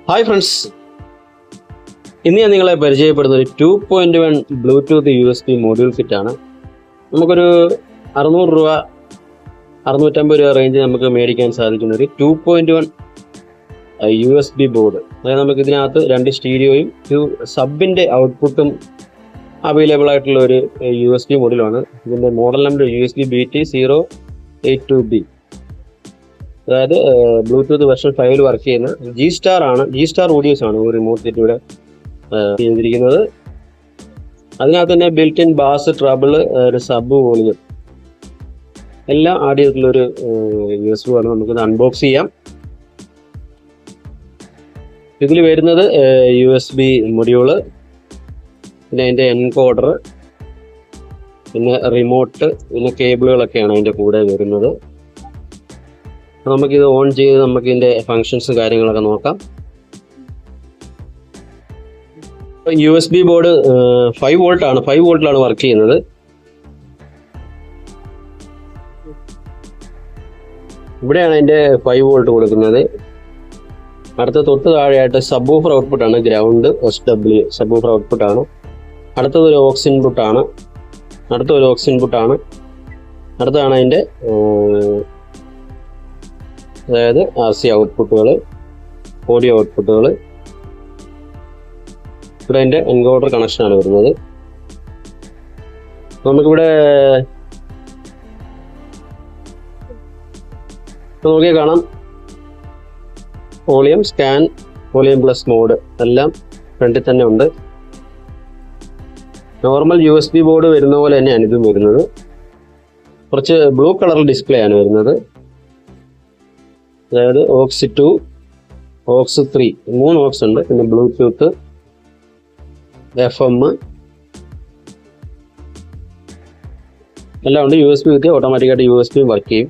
Hi friends, ഇന്ന് ഞാൻ നിങ്ങളെ പരിചയപ്പെടുന്നത് 2.1 ബ്ലൂടൂത്ത് USB മൊഡ്യൂൾ കിറ്റാണ്. നമുക്കൊരു 600 രൂപ 650 രൂപ റേഞ്ച് നമുക്ക് മേടിക്കാൻ സാധിക്കുന്ന ഒരു 2.1 USB ബോർഡ്. അതായത് നമുക്ക് ഇതിനകത്ത് 2 സ്റ്റീരിയോയും സബിൻ്റെ ഔട്ട്പുട്ടും അവൈലബിൾ ആയിട്ടുള്ള ഒരു USB മൊഡ്യൂളാണ്. ഇതിൻ്റെ മോഡൽ നമ്പർ USB BT082B, അതായത് ബ്ലൂടൂത്ത് വെർഷൻ 5 വർക്ക് ചെയ്യുന്ന G-Star ഓഡിയോസ് ആണ് ഒരു റിമോട്ട് കിറ്റ് ഇവിടെ ചെയ്തിരിക്കുന്നത്. അതിനകത്ത് തന്നെ ബിൽറ്റ് ഇൻ ബാസ്, ട്രബിള്, ഒരു സബ് വോളിയം എല്ലാം ആഡ് ചെയ്തിട്ടുള്ളൊരു USB ആണ്. നമുക്കിത് അൺബോക്സ് ചെയ്യാം. ഇതിൽ വരുന്നത് USB മൊഡ്യൂള്, പിന്നെ അതിൻ്റെ എൻകോഡർ, പിന്നെ റിമോട്ട്, പിന്നെ കേബിളുകളൊക്കെയാണ് അതിൻ്റെ കൂടെ വരുന്നത്. നമുക്കിത് ഓൺ ചെയ്ത് നമുക്ക് ഇതിൻ്റെ ഫങ്ഷൻസും കാര്യങ്ങളൊക്കെ നോക്കാം. USB ബോർഡ് 5 വോൾട്ടിലാണ് വർക്ക് ചെയ്യുന്നത്. ഇവിടെയാണ് അതിൻ്റെ 5 വോൾട്ട് കൊടുക്കുന്നത്. അടുത്ത തൊട്ട് താഴെയായിട്ട് സബ്വൂഫർ ഔട്ട്പുട്ടാണ്, ഗ്രൗണ്ട് SW സബ്വൂഫർ ഔട്ട്പുട്ടാണ്. അടുത്തതൊരു ഓക്സ് ഇൻപുട്ടാണ്. അടുത്താണ് അതിൻ്റെ അതായത് RC ഔട്ട്പുട്ടുകൾ, ഓഡിയോ ഔട്ട്പുട്ടുകൾ. ഇവിടെ അതിൻ്റെ എൻകോഡർ കണക്ഷനാണ് വരുന്നത്. നമുക്കിവിടെ നോക്കിയാൽ കാണാം volume, scan, volume plus mode എല്ലാം ഫ്രണ്ടിൽ തന്നെ ഉണ്ട്. നോർമൽ USB ബോർഡ് വരുന്ന പോലെ തന്നെയാണ് ഇതും വരുന്നത്. കുറച്ച് ബ്ലൂ കളർ ഡിസ്പ്ലേ ആണ് വരുന്നത്. അതായത് ഓക്സ് 2, ഓക്സ് 3, 3 ഓക്സ് ഉണ്ട്. പിന്നെ ബ്ലൂടൂത്ത്, FM എല്ലാം ഉണ്ട്. USB കിട്ടി ഓട്ടോമാറ്റിക്കായിട്ട് USB വർക്ക് ചെയ്യും.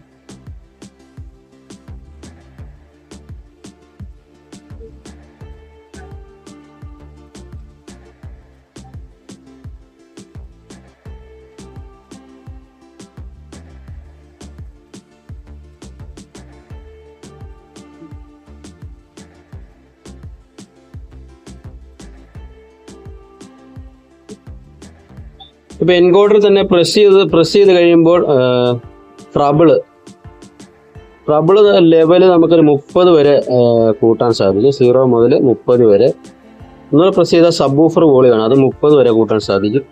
ഇപ്പോൾ എൻകോഡർ തന്നെ പ്രസ് ചെയ്ത് കഴിയുമ്പോൾ ട്രബിള് ലെവൽ നമുക്കൊരു 30 വരെ കൂട്ടാൻ സാധിക്കും. 0 മുതൽ 30 വരെ. ഒന്നുകൂടെ പ്രസ് ചെയ്താൽ സബ്വൂഫർ വോളിയമാണ്, അത് 30 വരെ കൂട്ടാൻ സാധിക്കും.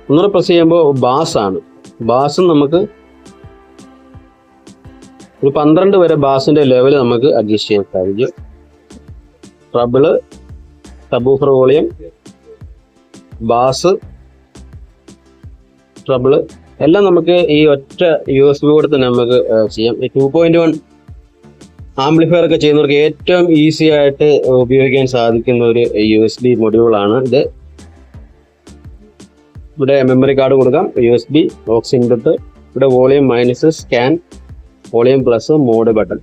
ഒന്നുകൂടെ പ്രസ് ചെയ്യുമ്പോൾ ബാസും നമുക്ക് ഒരു 12 വരെ ബാസിൻ്റെ ലെവൽ നമുക്ക് അഡ്ജസ്റ്റ് ചെയ്യാൻ സാധിക്കും. Treble, subwoofer volume, bass, treble എല്ലാം നമുക്ക് ഈ ഒറ്റ USB ബോർഡ് തന്നെ നമുക്ക് ചെയ്യാം. ഈ 2.1 ആംപ്ലിഫയർ ഒക്കെ ചെയ്യുന്നവർക്ക് ഏറ്റവും ഈസി ആയിട്ട് ഉപയോഗിക്കാൻ സാധിക്കുന്ന ഒരു USB മൊഡ്യൂളാണ് ഇത്. ഇവിടെ മെമ്മറി കാർഡ് കൊടുക്കാം, USB, ഓക്സ് ഇൻപുട്ട്, ഇവിടെ volume minus, scan, volume plus, mode button.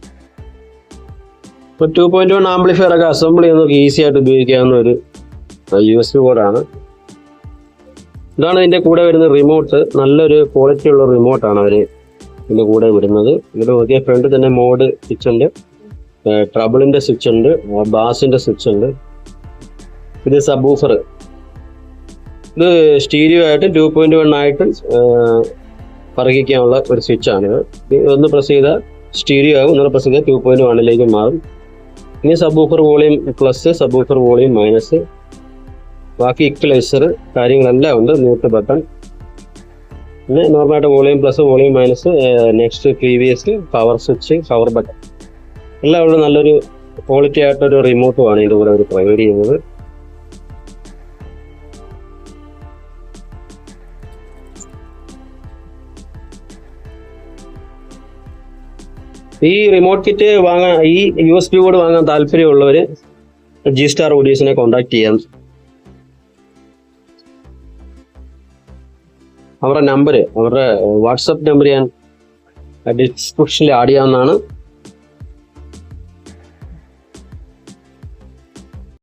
ഇപ്പോൾ 2.1 ആംപ്ലിഫയർ ഒക്കെ അസംബിൾ ചെയ്യുന്നവർക്ക് ഈസി ആയിട്ട് ഉപയോഗിക്കാവുന്ന ഒരു USB ബോർഡാണ്. ഇതാണ് ഇതിൻ്റെ കൂടെ വരുന്ന റിമോട്ട്. നല്ലൊരു ക്വാളിറ്റി ഉള്ള റിമോട്ടാണ് അവർ ഇതിൻ്റെ കൂടെ വരുന്നത്. ഇതിൽ നോക്കിയ ഫ്രണ്ട് തന്നെ മോഡ് സ്വിച്ച് ഉണ്ട്, ട്രബിളിൻ്റെ സ്വിച്ച് ഉണ്ട്, ബാസിൻ്റെ സ്വിച്ച് ഉണ്ട്. ഇത് സബ്വൂഫർ, ഇത് സ്റ്റീരിയോ ആയിട്ട് 2.1 ആയിട്ട് പറയിക്കാനുള്ള ഒരു സ്വിച്ചാണിത്. ഒന്ന് പ്രസ് ചെയ്താൽ സ്റ്റീരിയോ ആകും, ഒന്നര പ്രസ് ചെയ്താൽ 2.1 മാറും. ഇനി subwoofer volume plus, subwoofer volume minus, ബാക്കി ഇക്വലൈസർ കാര്യങ്ങളെല്ലാം ഉണ്ട്. മ്യൂട്ട് ബട്ടൺ, പിന്നെ നോർമലായിട്ട് volume plus, volume minus, next, previous, power switch, power button എല്ലാം ഇവിടെ നല്ലൊരു ക്വാളിറ്റി ആയിട്ടൊരു റിമോട്ടുമാണ് ഇതിൻ്റെ കൂടെ അവർ പ്രൊവൈഡ് ചെയ്യുന്നത്. ഈ റിമോട്ട് കിറ്റ് വാങ്ങാൻ, ഈ USB ബോർഡ് വാങ്ങാൻ താല്പര്യമുള്ളവർ G-Star ഓഡിയോസിനെ കോൺടാക്ട് ചെയ്യാം. അവരുടെ വാട്സപ്പ് നമ്പർ ഞാൻ ഡിസ്ക്രിപ്ഷനിൽ ആഡ് ചെയ്യാവുന്നതാണ്.